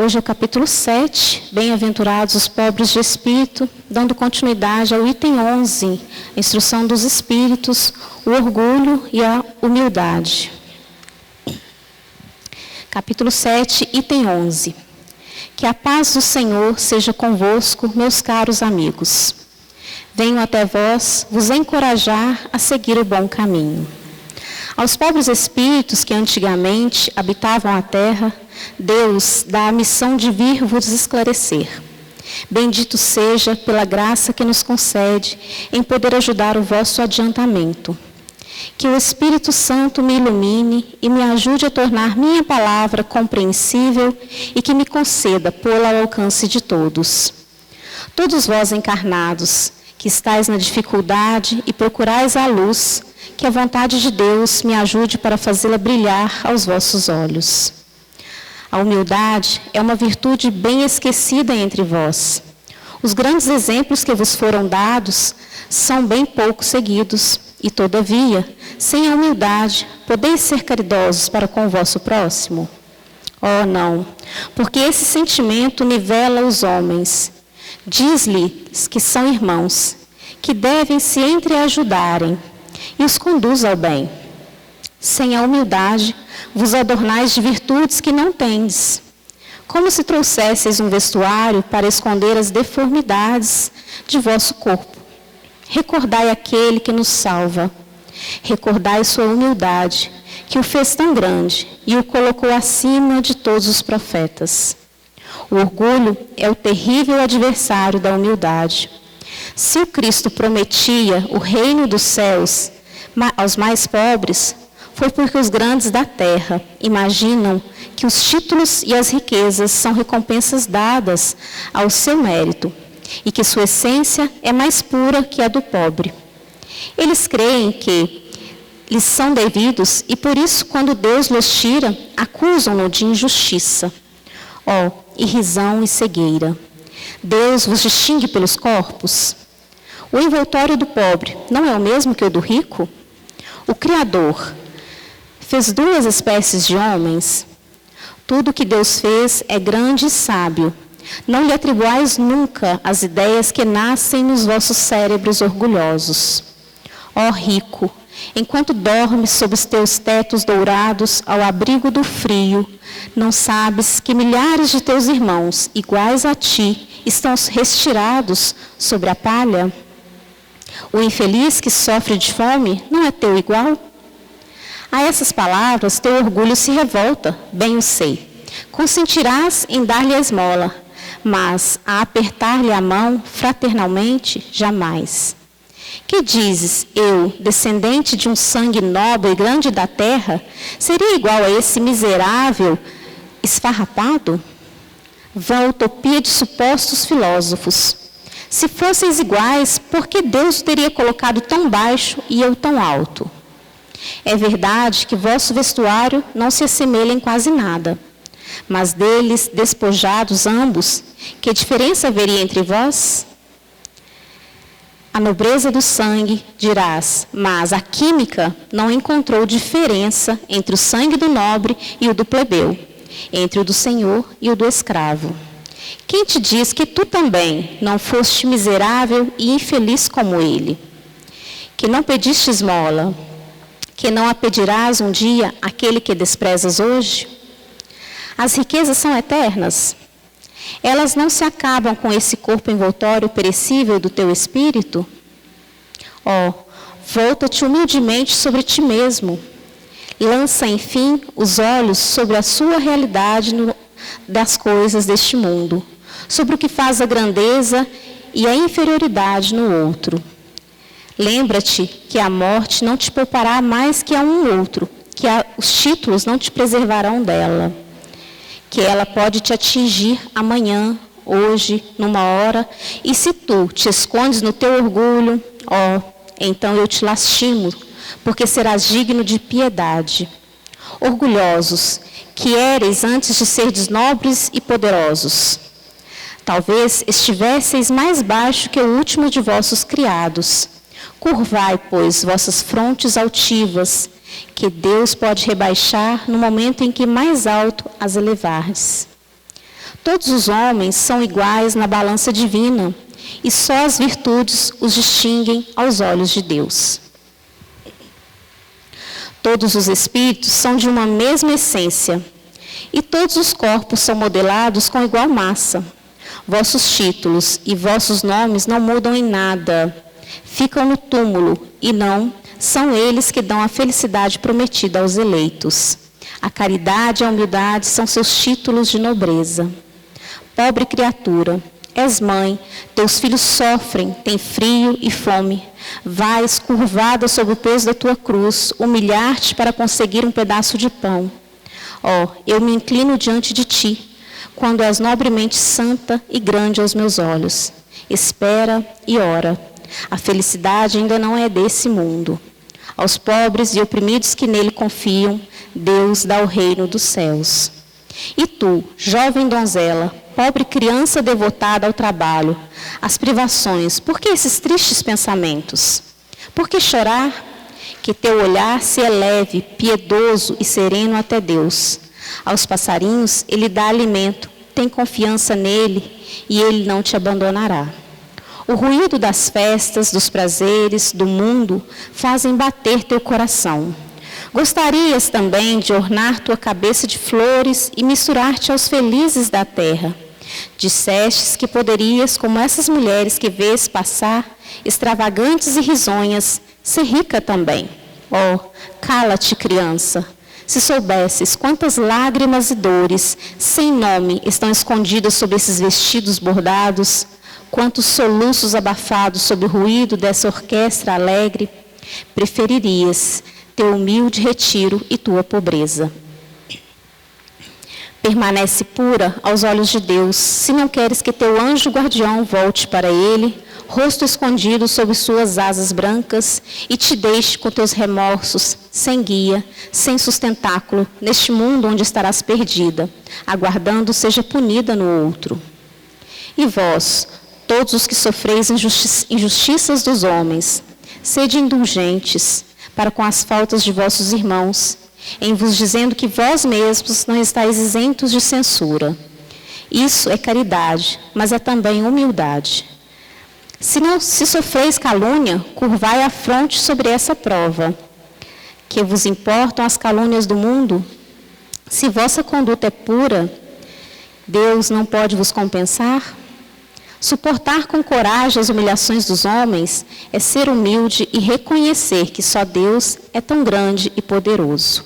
Hoje é o capítulo 7, Bem-aventurados os pobres de espírito, dando continuidade ao item 11, a instrução dos espíritos, o orgulho e a humildade. Capítulo 7, item 11. Que a paz do Senhor seja convosco, meus caros amigos. Venho até vós vos encorajar a seguir o bom caminho. Aos pobres espíritos que antigamente habitavam a terra, Deus dá a missão de vir vos esclarecer. Bendito seja pela graça que nos concede em poder ajudar o vosso adiantamento. Que o Espírito Santo me ilumine e me ajude a tornar minha palavra compreensível e que me conceda pô-la ao alcance de todos. Todos vós encarnados, que estáis na dificuldade e procurais a luz, que a vontade de Deus me ajude para fazê-la brilhar aos vossos olhos. A humildade é uma virtude bem esquecida entre vós. Os grandes exemplos que vos foram dados são bem pouco seguidos, e todavia, sem a humildade, podeis ser caridosos para com o vosso próximo? Oh, não, porque esse sentimento nivela os homens. Diz-lhes que são irmãos, que devem se entreajudarem, e os conduz ao bem. Sem a humildade, vos adornais de virtudes que não tendes. Como se trouxesseis um vestuário para esconder as deformidades de vosso corpo. Recordai aquele que nos salva. Recordai sua humildade, que o fez tão grande e o colocou acima de todos os profetas. O orgulho é o terrível adversário da humildade. Se o Cristo prometia o reino dos céus aos mais pobres, foi porque os grandes da terra imaginam que os títulos e as riquezas são recompensas dadas ao seu mérito e que sua essência é mais pura que a do pobre. Eles creem que lhes são devidos e por isso, quando Deus los tira, acusam-no de injustiça. Ó, irrisão e cegueira! Deus vos distingue pelos corpos? O envoltório do pobre não é o mesmo que o do rico? O Criador fez duas espécies de homens. Tudo que Deus fez é grande e sábio. Não lhe atribuais nunca as ideias que nascem nos vossos cérebros orgulhosos. Ó rico, enquanto dormes sob os teus tetos dourados ao abrigo do frio, não sabes que milhares de teus irmãos, iguais a ti, estão retirados sobre a palha? O infeliz que sofre de fome não é teu igual? A essas palavras, teu orgulho se revolta, bem o sei. Consentirás em dar-lhe a esmola, mas a apertar-lhe a mão fraternalmente, jamais. Que dizes, eu, descendente de um sangue nobre e grande da terra, seria igual a esse miserável esfarrapado? Vã utopia de supostos filósofos. Se fosseis iguais, por que Deus o teria colocado tão baixo e eu tão alto? É verdade que vosso vestuário não se assemelha em quase nada, mas deles, despojados ambos, que diferença haveria entre vós? A nobreza do sangue, dirás, mas a química não encontrou diferença entre o sangue do nobre e o do plebeu, entre o do senhor e o do escravo. Quem te diz que tu também não foste miserável e infeliz como ele? Que não pediste esmola, que não a pedirás um dia àquele que desprezas hoje? As riquezas são eternas. Elas não se acabam com esse corpo envoltório perecível do teu espírito? Ó, volta-te humildemente sobre ti mesmo. Lança, enfim, os olhos sobre a sua realidade das coisas deste mundo, sobre o que faz a grandeza e a inferioridade no outro. Lembra-te que a morte não te poupará mais que a um outro, que os títulos não te preservarão dela, que ela pode te atingir amanhã, hoje, numa hora, e se tu te escondes no teu orgulho, ó, então eu te lastimo, porque serás digno de piedade. Orgulhosos, que éreis antes de serdes nobres e poderosos. Talvez estivesseis mais baixo que o último de vossos criados. Curvai, pois, vossas frontes altivas, que Deus pode rebaixar no momento em que mais alto as elevardes. Todos os homens são iguais na balança divina, e só as virtudes os distinguem aos olhos de Deus. Todos os espíritos são de uma mesma essência, e todos os corpos são modelados com igual massa. Vossos títulos e vossos nomes não mudam em nada, ficam no túmulo, e não são eles que dão a felicidade prometida aos eleitos. A caridade e a humildade são seus títulos de nobreza. Pobre criatura, és mãe, teus filhos sofrem, têm frio e fome. Vais, curvada sob o peso da tua cruz, humilhar-te para conseguir um pedaço de pão. Ó, eu me inclino diante de ti, quando és nobremente santa e grande aos meus olhos. Espera e ora. A felicidade ainda não é desse mundo. Aos pobres e oprimidos que nele confiam, Deus dá o reino dos céus. E tu, jovem donzela, pobre criança devotada ao trabalho, às privações, por que esses tristes pensamentos? Por que chorar? Que teu olhar se eleve, piedoso e sereno até Deus. Aos passarinhos ele dá alimento, tem confiança nele e ele não te abandonará. O ruído das festas, dos prazeres, do mundo, fazem bater teu coração. Gostarias também de ornar tua cabeça de flores e misturar-te aos felizes da terra. Dissestes que poderias, como essas mulheres que vês passar, extravagantes e risonhas, ser rica também. Oh, cala-te, criança. Se soubesses quantas lágrimas e dores, sem nome, estão escondidas sob esses vestidos bordados, quantos soluços abafados sob o ruído dessa orquestra alegre, preferirias teu humilde retiro e tua pobreza. Permanece pura aos olhos de Deus, se não queres que teu anjo guardião volte para ele, rosto escondido sob suas asas brancas, e te deixe com teus remorsos, sem guia, sem sustentáculo, neste mundo onde estarás perdida, aguardando seja punida no outro. E vós, todos os que sofreis injustiças dos homens, sede indulgentes para com as faltas de vossos irmãos, em vos dizendo que vós mesmos não estáis isentos de censura. Isso é caridade, mas é também humildade. Se sofreis calúnia, curvai a fronte sobre essa prova. Que vos importam as calúnias do mundo? Se vossa conduta é pura, Deus não pode vos compensar? Suportar com coragem as humilhações dos homens é ser humilde e reconhecer que só Deus é tão grande e poderoso.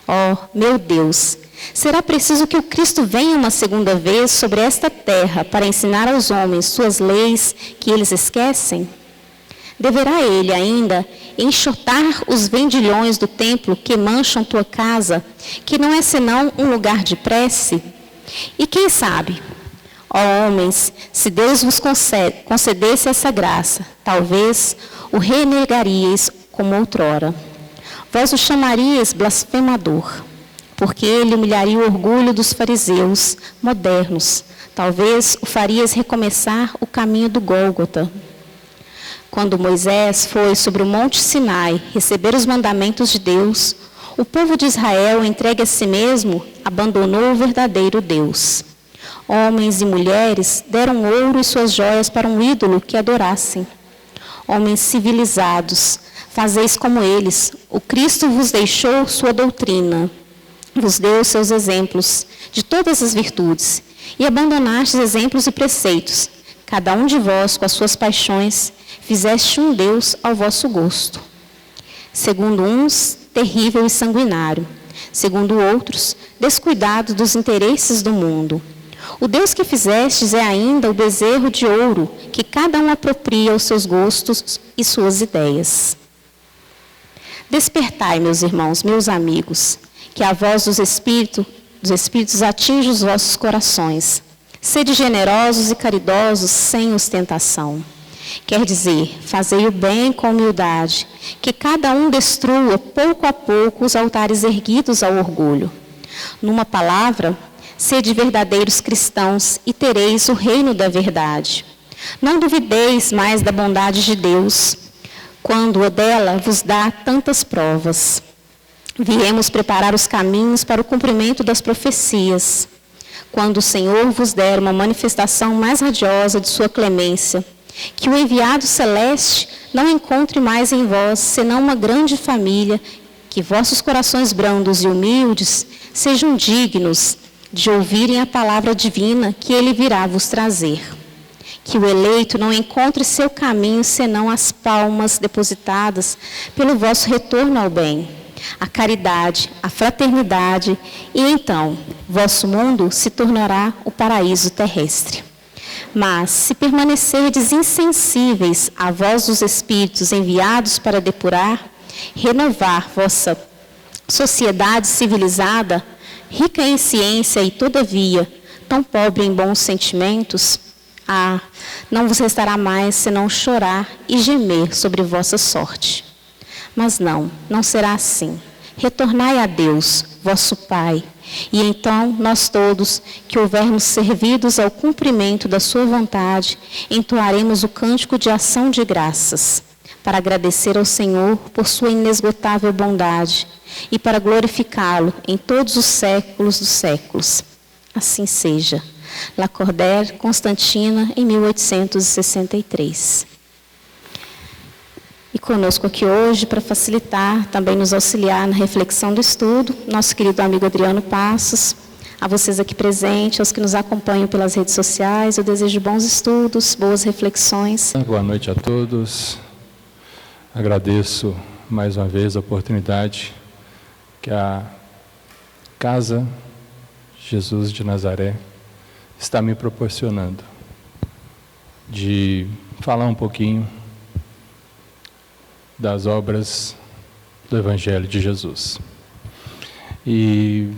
Oh, meu Deus, será preciso que o Cristo venha uma segunda vez sobre esta terra para ensinar aos homens suas leis que eles esquecem? Deverá ele ainda enxotar os vendilhões do templo que mancham tua casa, que não é senão um lugar de prece? E quem sabe, ó homens, se Deus vos concedesse essa graça, talvez o renegaríeis como outrora. Vós o chamarias blasfemador, porque ele humilharia o orgulho dos fariseus modernos. Talvez o farias recomeçar o caminho do Gólgota. Quando Moisés foi sobre o monte Sinai receber os mandamentos de Deus, o povo de Israel, entregue a si mesmo, abandonou o verdadeiro Deus. Homens e mulheres deram ouro e suas joias para um ídolo que adorassem. Homens civilizados, fazeis como eles. O Cristo vos deixou sua doutrina, vos deu seus exemplos de todas as virtudes, e abandonastes exemplos e preceitos. Cada um de vós, com as suas paixões, fizeste um Deus ao vosso gosto. Segundo uns, terrível e sanguinário. Segundo outros, descuidado dos interesses do mundo. O Deus que fizestes é ainda o bezerro de ouro, que cada um apropria aos seus gostos e suas ideias. Despertai, meus irmãos, meus amigos, que a voz dos Espíritos atinja os vossos corações. Sede generosos e caridosos sem ostentação. Quer dizer, fazei o bem com humildade, que cada um destrua pouco a pouco os altares erguidos ao orgulho. Numa palavra, sede verdadeiros cristãos e tereis o reino da verdade. Não duvideis mais da bondade de Deus, quando dela vos dá tantas provas. Viemos preparar os caminhos para o cumprimento das profecias. quando o Senhor vos der uma manifestação mais radiosa de sua clemência, que o enviado celeste não encontre mais em vós senão uma grande família, que vossos corações brandos e humildes sejam dignos de ouvirem a palavra divina que ele virá vos trazer. Que o eleito não encontre seu caminho senão as palmas depositadas pelo vosso retorno ao bem, a caridade, a fraternidade, e então vosso mundo se tornará o paraíso terrestre. Mas, se permanecerdes insensíveis à voz dos Espíritos enviados para depurar, renovar vossa sociedade civilizada, rica em ciência e, todavia, tão pobre em bons sentimentos, não vos restará mais senão chorar e gemer sobre vossa sorte. Mas não será assim. Retornai a Deus, vosso Pai, e então nós todos, que houvermos servidos ao cumprimento da sua vontade, entoaremos o cântico de ação de graças, para agradecer ao Senhor por sua inesgotável bondade e para glorificá-lo em todos os séculos dos séculos. Assim seja. Lacordaire, Constantina, em 1863. E conosco aqui hoje, para facilitar, também nos auxiliar na reflexão do estudo, nosso querido amigo Adriano Passos. A vocês aqui presentes, aos que nos acompanham pelas redes sociais, eu desejo bons estudos, boas reflexões. Boa noite a todos. Agradeço mais uma vez a oportunidade que a Casa Jesus de Nazaré está me proporcionando de falar um pouquinho das obras do Evangelho de Jesus. E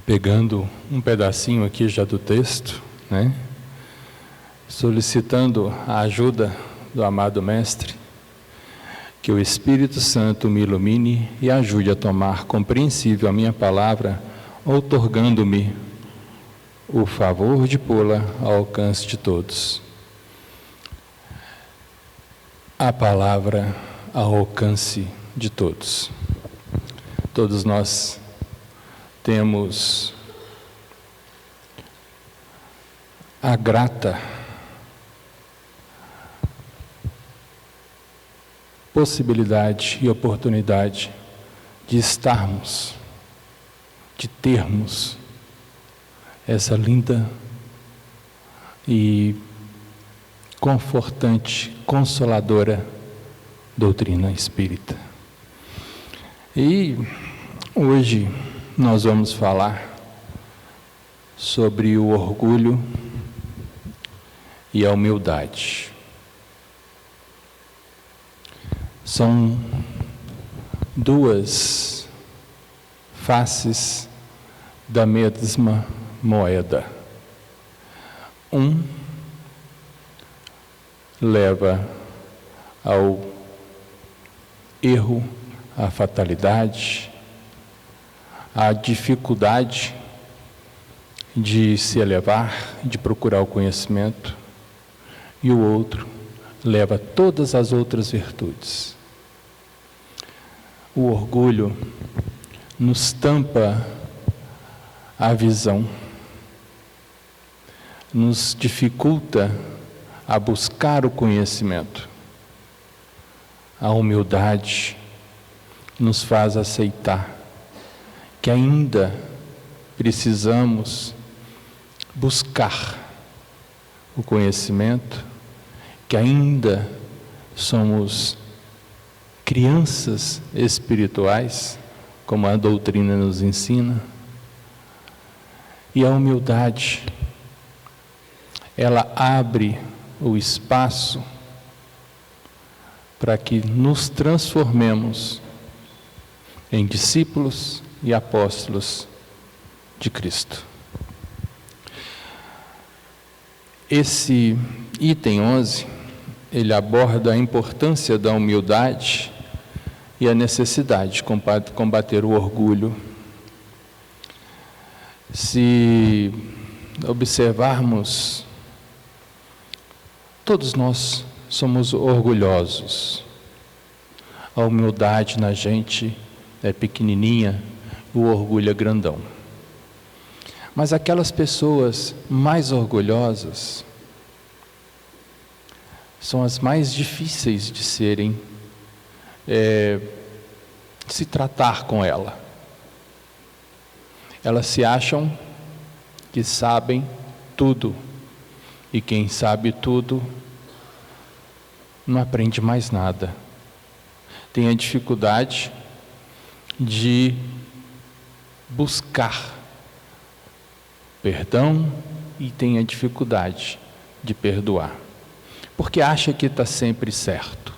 pegando um pedacinho aqui já do texto, solicitando a ajuda do amado Mestre, que o Espírito Santo me ilumine e ajude a tomar compreensível a minha palavra, outorgando-me o favor de pô-la ao alcance de todos. A palavra ao alcance de todos. Todos nós temos a grata possibilidade e oportunidade de estarmos, de termos essa linda e confortante, consoladora doutrina espírita. E hoje nós vamos falar sobre o orgulho e a humildade. São duas faces da mesma moeda. Um leva ao erro, à fatalidade, à dificuldade de se elevar, de procurar o conhecimento, e o outro leva todas as outras virtudes. O orgulho nos tampa a visão, nos dificulta a buscar o conhecimento. A humildade nos faz aceitar que ainda precisamos buscar o conhecimento, que ainda somos crianças espirituais, como a doutrina nos ensina. E a humildade, ela abre o espaço para que nos transformemos em discípulos e apóstolos de Cristo. Esse item 11, ele aborda a importância da humildade e a necessidade de combater o orgulho. Se observarmos, todos nós somos orgulhosos. A humildade na gente é pequenininha, o orgulho é grandão. Mas aquelas pessoas mais orgulhosas são as mais difíceis de se tratar com ela. Elas se acham que sabem tudo, e quem sabe tudo não aprende mais nada. Tem a dificuldade de buscar perdão e tem a dificuldade de perdoar, porque acha que está sempre certo.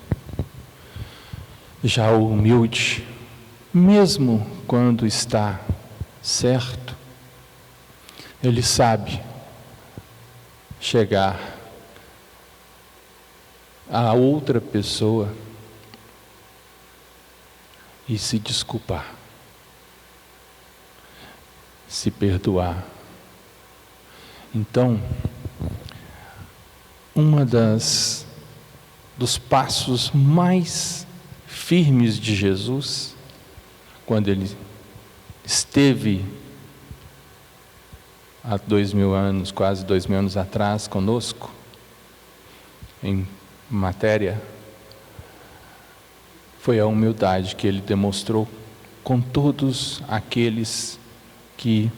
Já o humilde, mesmo quando está certo, ele sabe chegar a outra pessoa e se desculpar, se perdoar. Então, dos passos mais firmes de Jesus, quando ele esteve há 2000 anos, quase 2000 anos atrás conosco, em matéria, foi a humildade que ele demonstrou com todos aqueles que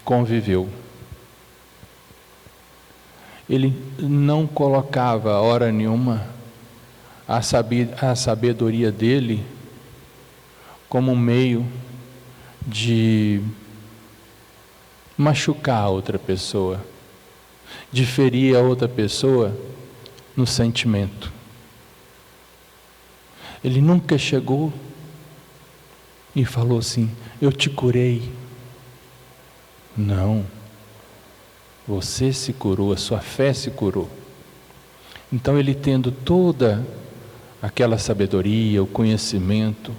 conviveu. Ele não colocava, hora nenhuma, a sabedoria dele como um meio de machucar a outra pessoa, de ferir a outra pessoa no sentimento. Ele nunca chegou e falou assim: eu te curei. Não. Você se curou, a sua fé se curou. Então ele, tendo toda aquela sabedoria, o conhecimento,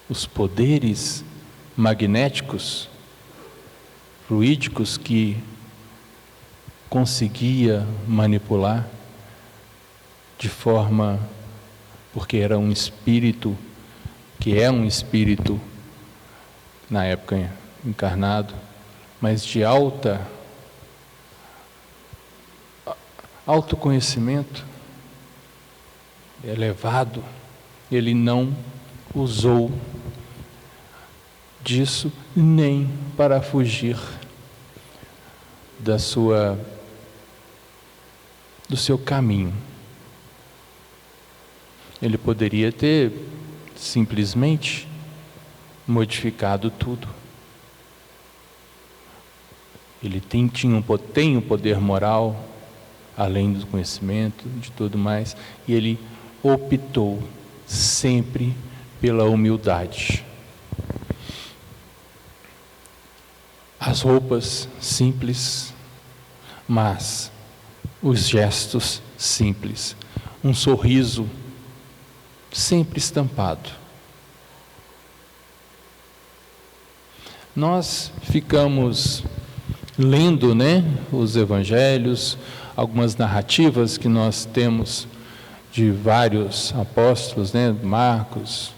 os poderes magnéticos, fluídicos que conseguia manipular de forma, porque era um espírito, que é um espírito na época encarnado, mas de autoconhecimento elevado, ele não usou disso nem para fugir do seu caminho. Ele poderia ter simplesmente modificado tudo. Ele tem o poder moral, além do conhecimento, de tudo mais, e ele optou sempre pela humildade. As roupas simples, mas os gestos simples. Um sorriso sempre estampado. Nós ficamos lendo, os evangelhos, algumas narrativas que nós temos de vários apóstolos, Marcos,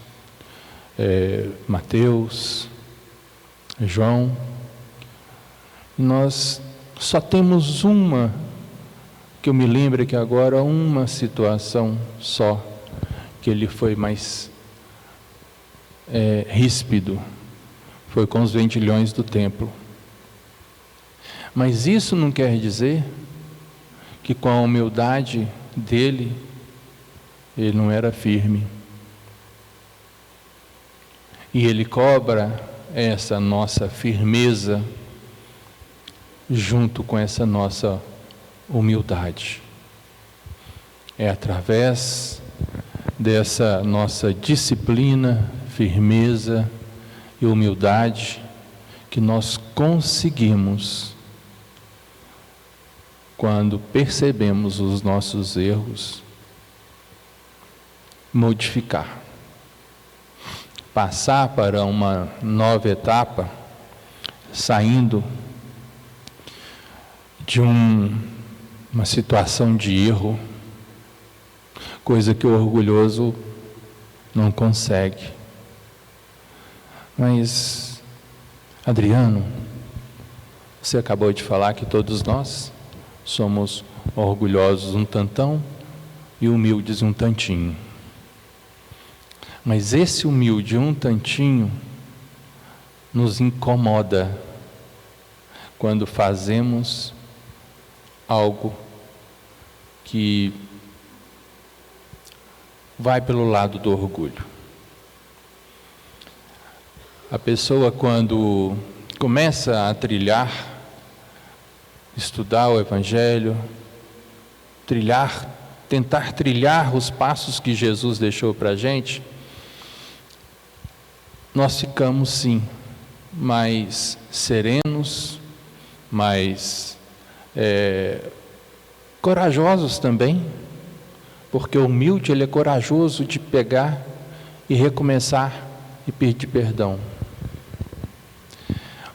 Mateus, João. Nós só temos uma, que eu me lembro que agora, uma situação só, que ele foi mais ríspido, foi com os vendilhões do templo. Mas isso não quer dizer que com a humildade dele, ele não era firme. E ele cobra essa nossa firmeza junto com essa nossa humildade. É através dessa nossa disciplina, firmeza e humildade que nós conseguimos, quando percebemos os nossos erros, modificar, passar para uma nova etapa, saindo de uma situação de erro, coisa que o orgulhoso não consegue. Mas, Adriano, Você acabou de falar que todos nós somos orgulhosos um tantão e humildes um tantinho. Mas esse humilde um tantinho nos incomoda quando fazemos algo que vai pelo lado do orgulho. A pessoa, quando começa a estudar o Evangelho, tentar trilhar os passos que Jesus deixou para a gente, nós ficamos, sim, mais serenos, mais corajosos também, porque o humilde, ele é corajoso de pegar e recomeçar e pedir perdão.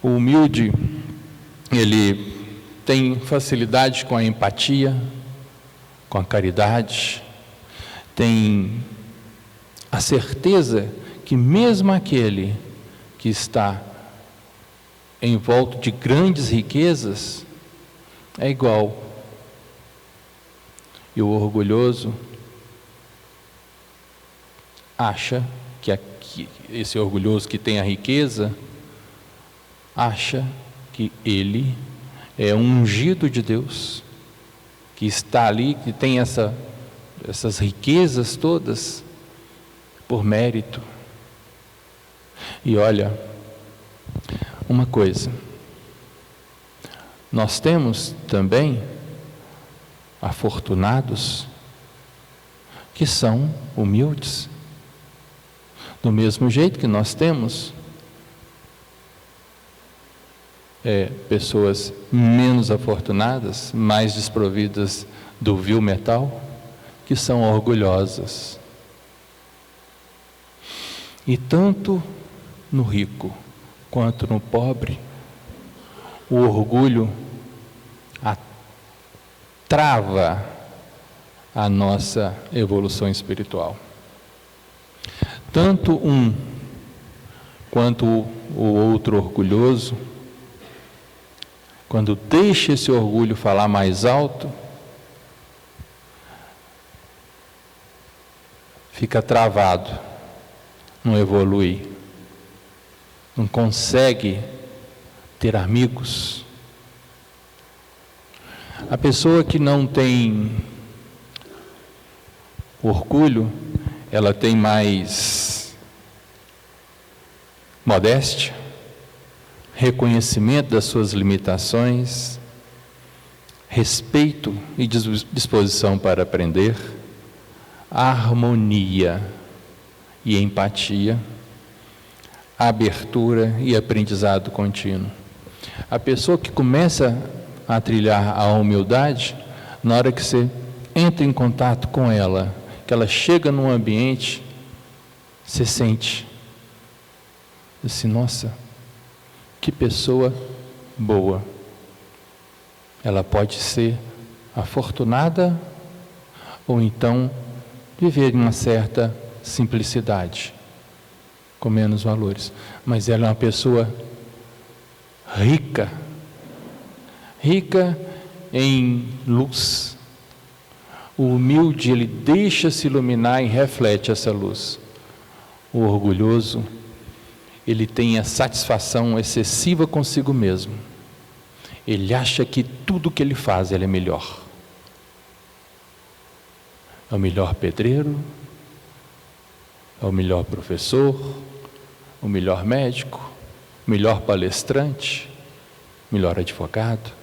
O humilde, ele tem facilidade com a empatia, com a caridade, tem a certeza que mesmo aquele que está envolto de grandes riquezas é igual. E o orgulhoso acha que esse orgulhoso que tem a riqueza acha que ele é um ungido de Deus, que está ali, que tem essas riquezas todas por mérito. E olha, uma coisa, nós temos também afortunados que são humildes, do mesmo jeito que nós temos pessoas menos afortunadas, mais desprovidas do vil metal, que são orgulhosas. E tanto no rico quanto no pobre, o orgulho trava a nossa evolução espiritual. Tanto um quanto o outro orgulhoso, quando deixa esse orgulho falar mais alto, fica travado, não evolui, não consegue ter amigos. A pessoa que não tem orgulho, ela tem mais modéstia, reconhecimento das suas limitações, respeito e disposição para aprender, harmonia e empatia, abertura e aprendizado contínuo. A pessoa que começa a trilhar a humildade, na hora que você entra em contato com ela, que ela chega num ambiente, você sente assim, nossa, que pessoa boa. Ela pode ser afortunada ou então viver em uma certa simplicidade, com menos valores, mas ela é uma pessoa rica em luz. O humilde, ele deixa-se iluminar e reflete essa luz. O orgulhoso, ele tem a satisfação excessiva consigo mesmo. Ele acha que tudo que ele faz, ele é melhor. É o melhor pedreiro, é o melhor professor, o melhor médico, o melhor palestrante, o melhor advogado.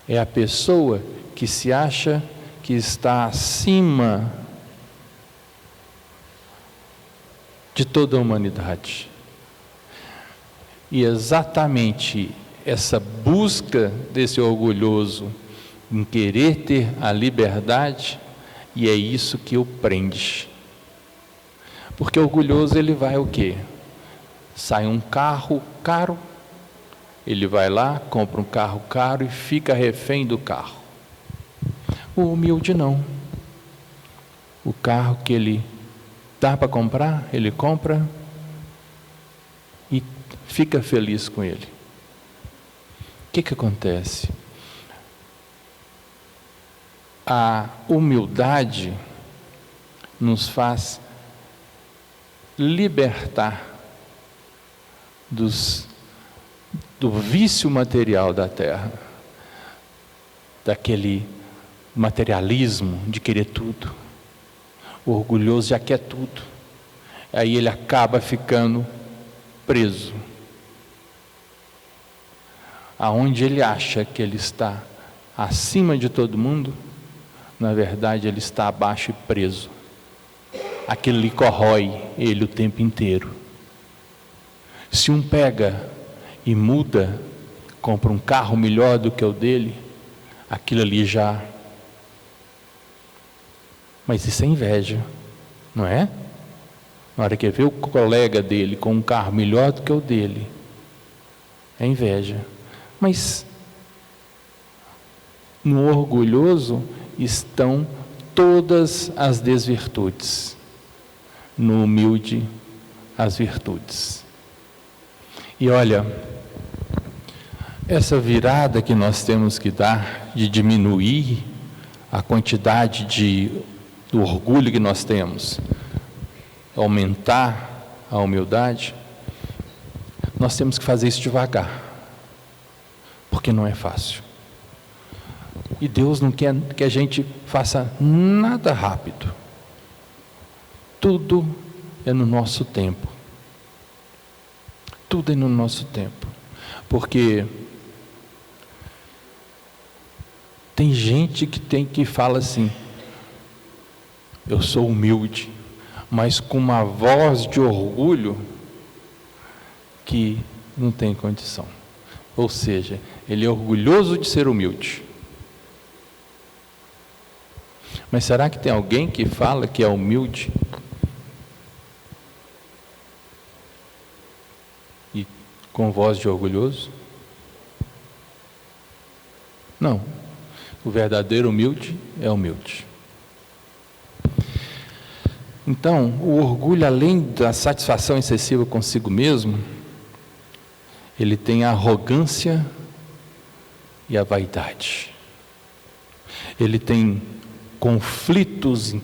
É a pessoa que se acha que está acima de toda a humanidade. E exatamente essa busca desse orgulhoso em querer ter a liberdade, e é isso que o prende. Porque o orgulhoso, ele vai o quê? Sai um carro caro, ele vai lá, compra um carro caro e fica refém do carro. O humilde não. O carro que ele dá para comprar, ele compra e fica feliz com ele. que acontece? A humildade nos faz libertar do vício material da terra, daquele materialismo de querer tudo. O orgulhoso já quer tudo. Aí ele acaba ficando preso. Aonde ele acha que ele está acima de todo mundo, na verdade ele está abaixo e preso. Aquilo lhe corrói ele o tempo inteiro. Se um pega e muda, compra um carro melhor do que o dele, aquilo ali já... Mas isso é inveja, não é? Na hora que vê o colega dele com um carro melhor do que o dele, é inveja. Mas no orgulhoso estão todas as desvirtudes, no humilde as virtudes. E olha, essa virada que nós temos que dar de diminuir a quantidade do orgulho que nós temos, aumentar a humildade, nós temos que fazer isso devagar, porque não é fácil. E Deus não quer que a gente faça nada rápido. Tudo é no nosso tempo. Tudo é no nosso tempo. Porque tem gente que fala assim: eu sou humilde, mas com uma voz de orgulho que não tem condição. Ou seja, ele é orgulhoso de ser humilde. Mas será que tem alguém que fala que é humilde e com voz de orgulhoso? Não. O verdadeiro humilde é humilde. Então, o orgulho, além da satisfação excessiva consigo mesmo, ele tem a arrogância e a vaidade. Ele tem conflitos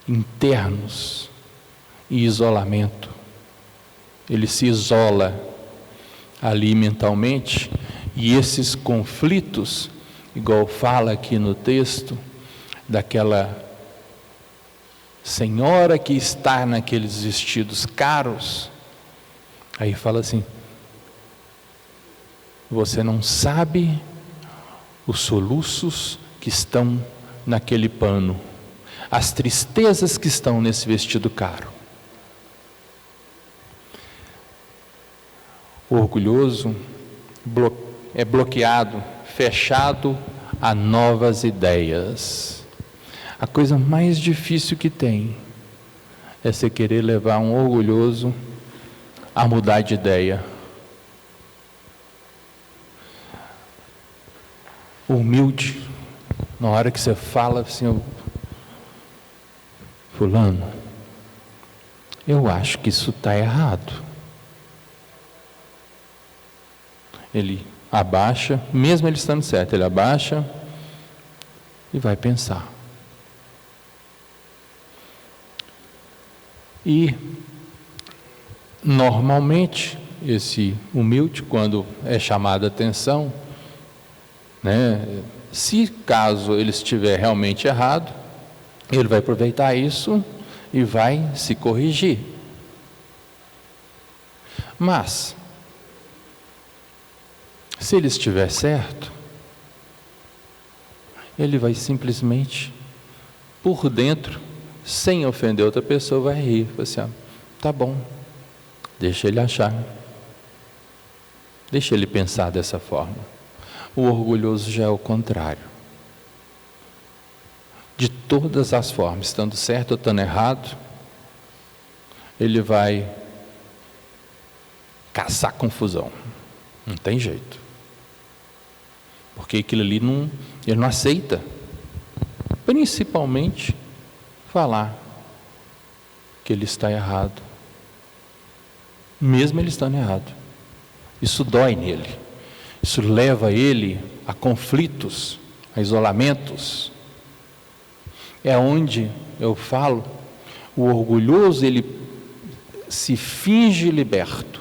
internos e isolamento. Ele se isola ali mentalmente, e esses conflitos, igual fala aqui no texto, daquela senhora que está naqueles vestidos caros, aí fala assim: você não sabe os soluços que estão naquele pano, as tristezas que estão nesse vestido caro. O orgulhoso é bloqueado, fechado a novas ideias. A coisa mais difícil que tem é você querer levar um orgulhoso a mudar de ideia. O humilde, na hora que você fala assim: fulano, eu acho que isso está errado. Ele abaixa, mesmo ele estando certo, ele abaixa e vai pensar. E, normalmente, esse humilde, quando é chamado a atenção, né, se caso ele estiver realmente errado, ele vai aproveitar isso e vai se corrigir. Mas, se ele estiver certo, ele vai simplesmente, por dentro, sem ofender outra pessoa, vai rir. Vai assim: tá bom, deixa ele achar, deixa ele pensar dessa forma. O orgulhoso já é o contrário. De todas as formas, estando certo ou estando errado, ele vai caçar confusão. Não tem jeito. Porque aquilo ali ele não aceita. Principalmente falar que ele está errado. Mesmo ele estando errado. Isso dói nele. Isso leva ele a conflitos, a isolamentos. É onde eu falo, o orgulhoso ele se finge liberto.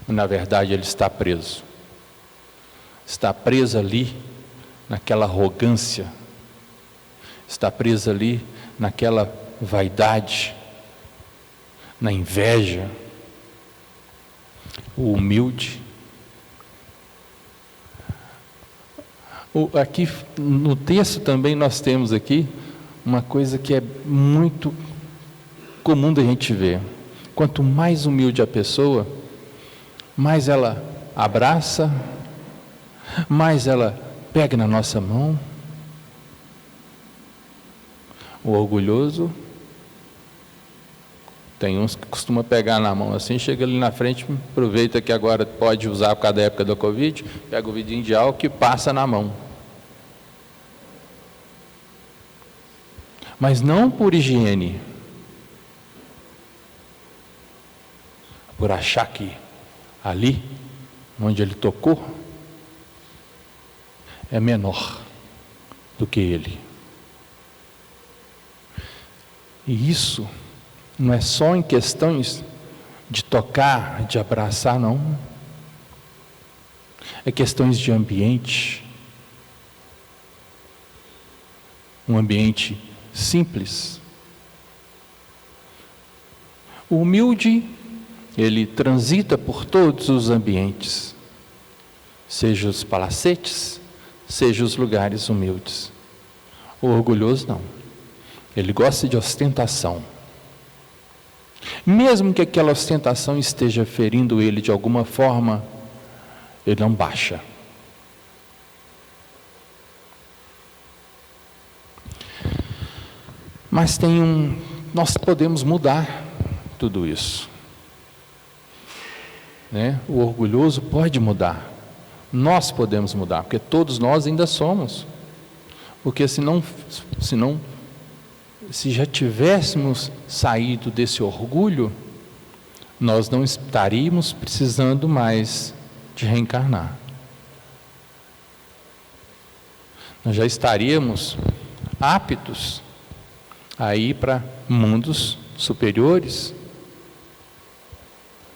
Na verdade ele está preso. Está preso ali naquela arrogância. Está preso ali naquela vaidade, na inveja. O humilde. Aqui no texto também nós temos aqui uma coisa que é muito comum da gente ver. Quanto mais humilde a pessoa, mais ela abraça, mais ela pega na nossa mão. O orgulhoso, tem uns que costumam pegar na mão assim, chega ali na frente, aproveita que agora pode usar por causa da época da Covid, pega o vidinho de álcool e passa na mão. Mas não por higiene, por achar que ali, onde ele tocou, é menor do que ele. E isso não é só em questões de tocar, de abraçar, não. É questões de ambiente. Um ambiente simples. O humilde, ele transita por todos os ambientes, seja os palacetes, seja os lugares humildes. O orgulhoso não. Ele gosta de ostentação. Mesmo que aquela ostentação esteja ferindo ele de alguma forma, ele não baixa. Mas nós podemos mudar tudo isso. Né? O orgulhoso pode mudar. Nós podemos mudar, porque todos nós ainda somos. Porque se já tivéssemos saído desse orgulho, nós não estaríamos precisando mais de reencarnar. Nós já estaríamos aptos a ir para mundos superiores,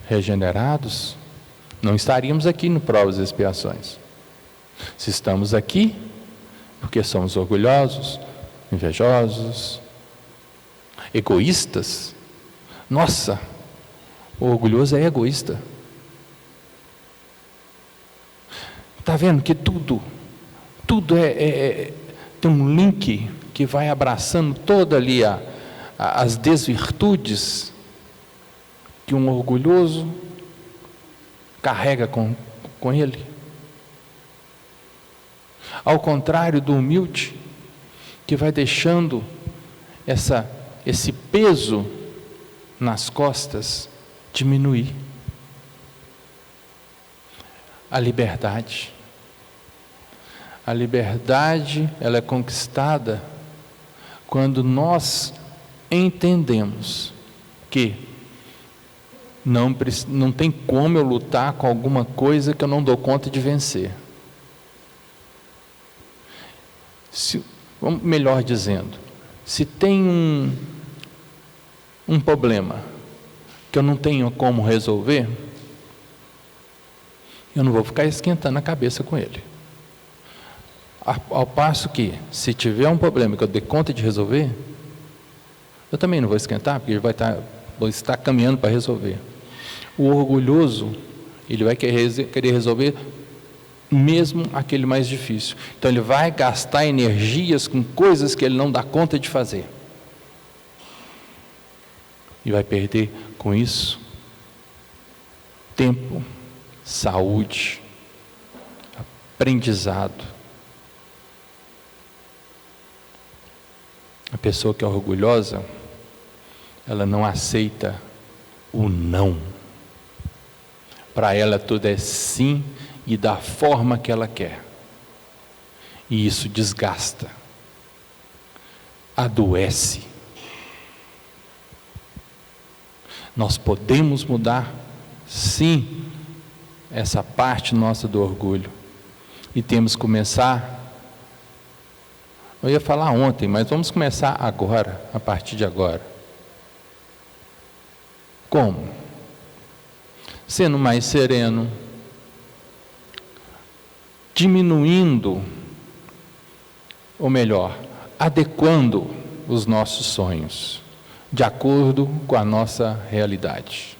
regenerados. Não estaríamos aqui no Provas e Expiações. Se estamos aqui, porque somos orgulhosos, invejosos, egoístas. Nossa, o orgulhoso é egoísta. Está vendo que tudo tem um link que vai abraçando toda ali as desvirtudes que um orgulhoso carrega com ele. Ao contrário do humilde, que vai deixando esse peso nas costas diminuir. A liberdade. A liberdade, ela é conquistada quando nós entendemos que não tem como eu lutar com alguma coisa que eu não dou conta de vencer. Melhor dizendo, se tem um problema que eu não tenho como resolver, eu não vou ficar esquentando a cabeça com ele. Ao passo que, se tiver um problema que eu dê conta de resolver, eu também não vou esquentar, porque ele vou estar caminhando para resolver. O orgulhoso, ele vai querer resolver mesmo aquele mais difícil. Então ele vai gastar energias com coisas que ele não dá conta de fazer. E vai perder com isso tempo, saúde, aprendizado. A pessoa que é orgulhosa, ela não aceita o não. Para ela tudo é sim e da forma que ela quer. E isso desgasta, adoece. Nós podemos mudar, sim, essa parte nossa do orgulho. E temos que começar, eu ia falar ontem, mas vamos começar agora, a partir de agora. Como? Sendo mais sereno, diminuindo, ou melhor, adequando os nossos sonhos, de acordo com a nossa realidade.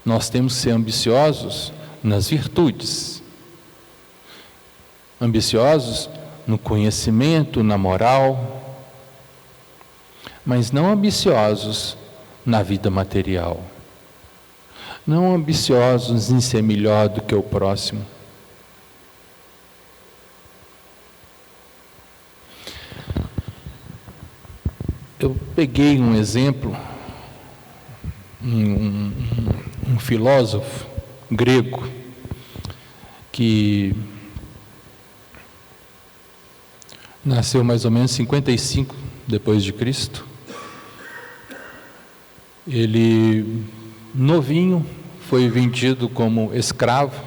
Nós temos que ser ambiciosos nas virtudes, ambiciosos no conhecimento, na moral, mas não ambiciosos na vida material, não ambiciosos em ser melhor do que o próximo. Eu peguei um exemplo, um filósofo grego que nasceu mais ou menos 55 depois de Cristo. Ele, novinho, foi vendido como escravo,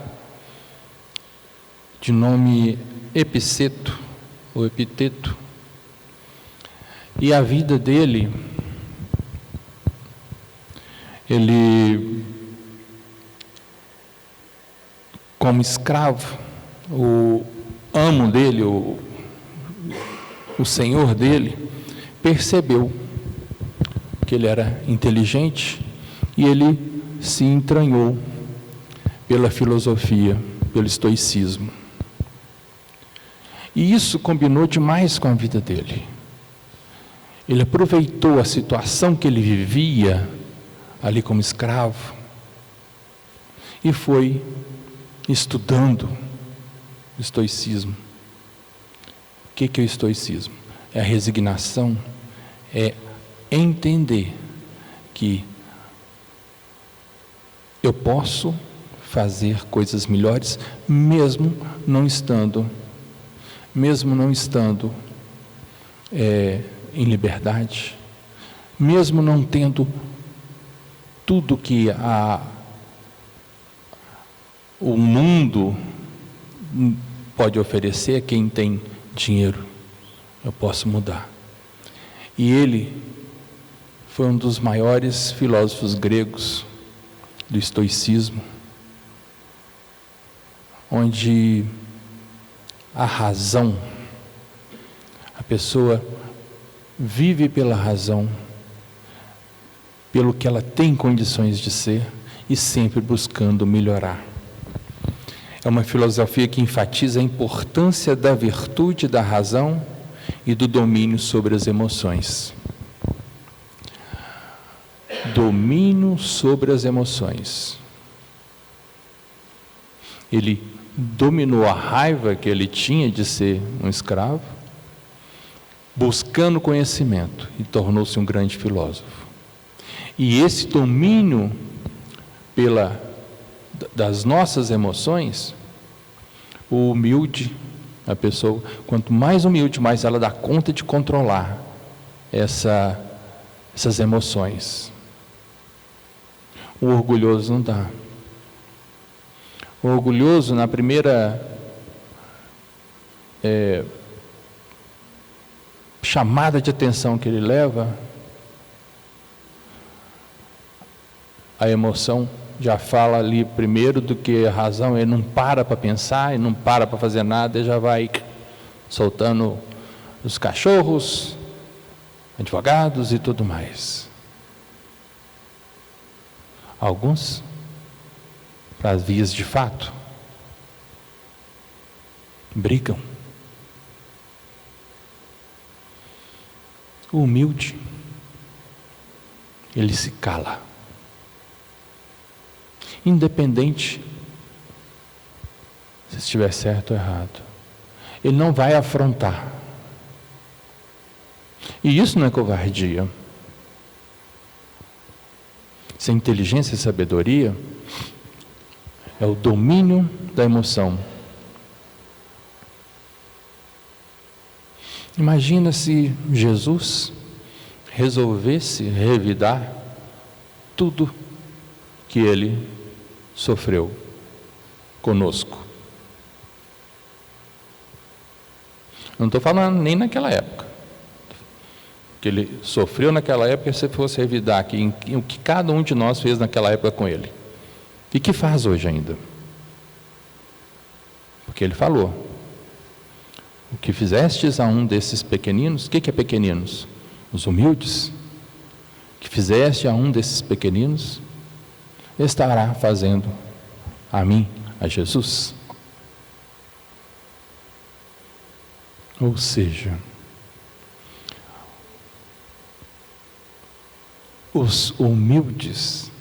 de nome Epiceto, ou Epiteto. E a vida dele, ele, como escravo, o amo dele, o senhor dele, percebeu que ele era inteligente e ele se entranhou pela filosofia, pelo estoicismo. E isso combinou demais com a vida dele. Ele aproveitou a situação que ele vivia ali como escravo e foi estudando o estoicismo. O que é o estoicismo? É a resignação, é entender que eu posso fazer coisas melhores mesmo não estando em liberdade, mesmo não tendo tudo que o mundo pode oferecer a quem tem dinheiro. Eu posso mudar. E ele foi um dos maiores filósofos gregos do estoicismo, onde a razão, a pessoa vive pela razão, pelo que ela tem condições de ser e sempre buscando melhorar. É uma filosofia que enfatiza a importância da virtude, da razão e do domínio sobre as emoções. Domínio sobre as emoções. Ele dominou a raiva que ele tinha de ser um escravo, buscando conhecimento, e tornou-se um grande filósofo. E esse domínio das nossas emoções, o humilde, a pessoa, quanto mais humilde, mais ela dá conta de controlar essas emoções. O orgulhoso não dá. O orgulhoso, na primeira chamada de atenção que ele leva, a emoção já fala ali primeiro do que a razão. Ele não para pensar, ele não para fazer nada, ele já vai soltando os cachorros, advogados e tudo mais. Alguns para as vias de fato brigam. O humilde, ele se cala, independente se estiver certo ou errado. Ele não vai afrontar. E isso não é covardia. Isso é inteligência e sabedoria. É o domínio da emoção. Imagina se Jesus resolvesse revidar tudo que ele sofreu conosco. Não estou falando nem naquela época. Que ele sofreu naquela época, se fosse revidar aqui o que cada um de nós fez naquela época com ele. E que faz hoje ainda. Porque ele falou: o que fizestes a um desses pequeninos, o que é pequeninos? Os humildes. O que fizeste a um desses pequeninos, estará fazendo a mim, a Jesus. Ou seja, os humildes,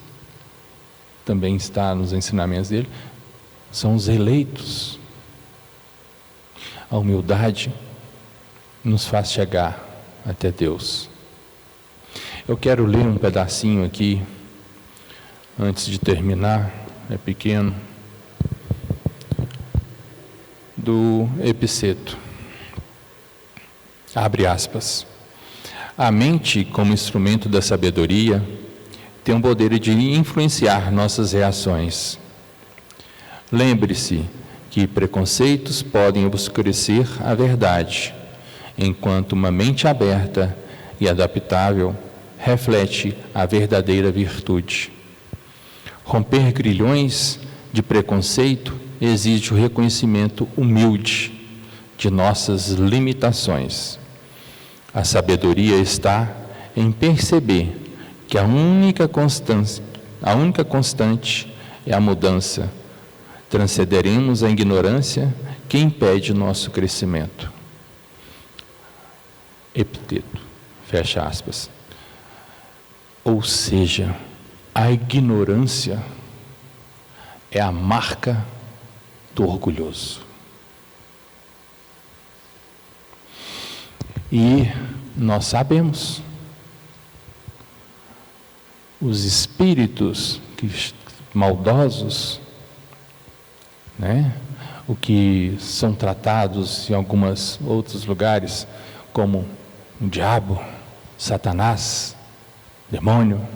também está nos ensinamentos dele, são os eleitos. A humildade nos faz chegar até Deus. Eu quero ler um pedacinho aqui, antes de terminar, é pequeno, do Epiceto. Abre aspas. A mente, como instrumento da sabedoria, tem o poder de influenciar nossas reações. Lembre-se que preconceitos podem obscurecer a verdade, enquanto uma mente aberta e adaptável reflete a verdadeira virtude. Romper grilhões de preconceito exige o reconhecimento humilde de nossas limitações. A sabedoria está em perceber que a única constante é a mudança. Transcenderemos a ignorância que impede o nosso crescimento. Epiteto, fecha aspas. Ou seja, a ignorância é a marca do orgulhoso. E nós sabemos, os espíritos maldosos, o que são tratados em alguns outros lugares como o diabo, Satanás, demônio,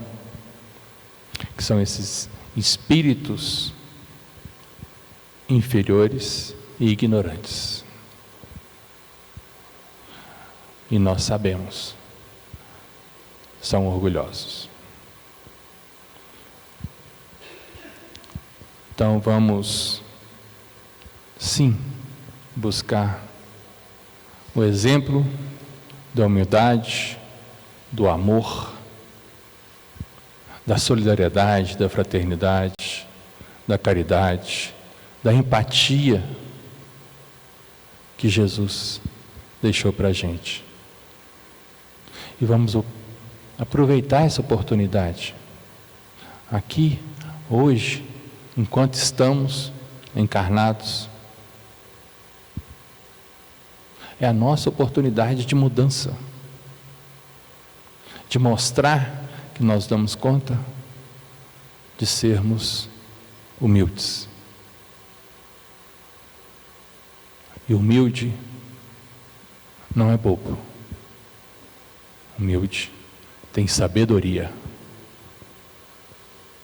que são esses espíritos inferiores e ignorantes. E nós sabemos, são orgulhosos. Então vamos, sim, buscar o exemplo da humildade, do amor, da solidariedade, da fraternidade, da caridade, da empatia que Jesus deixou para a gente. E vamos aproveitar essa oportunidade, aqui, hoje, enquanto estamos encarnados. É a nossa oportunidade de mudança, de mostrar que nós damos conta de sermos humildes. E humilde não é bobo. Humilde tem sabedoria,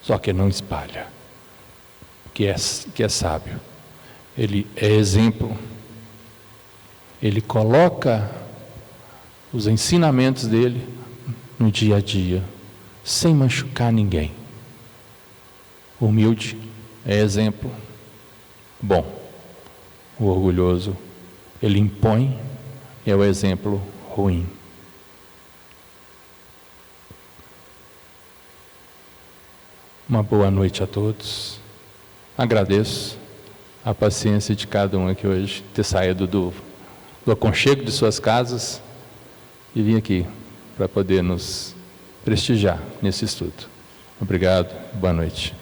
só que não espalha, que é sábio. Ele é exemplo, ele coloca os ensinamentos dele no dia a dia, sem machucar ninguém. O humilde é exemplo bom. O orgulhoso, ele impõe, é o exemplo ruim. Uma boa noite a todos. Agradeço a paciência de cada um aqui hoje, ter saído do aconchego de suas casas e vir aqui para poder nos prestigiar nesse estudo. Obrigado, boa noite.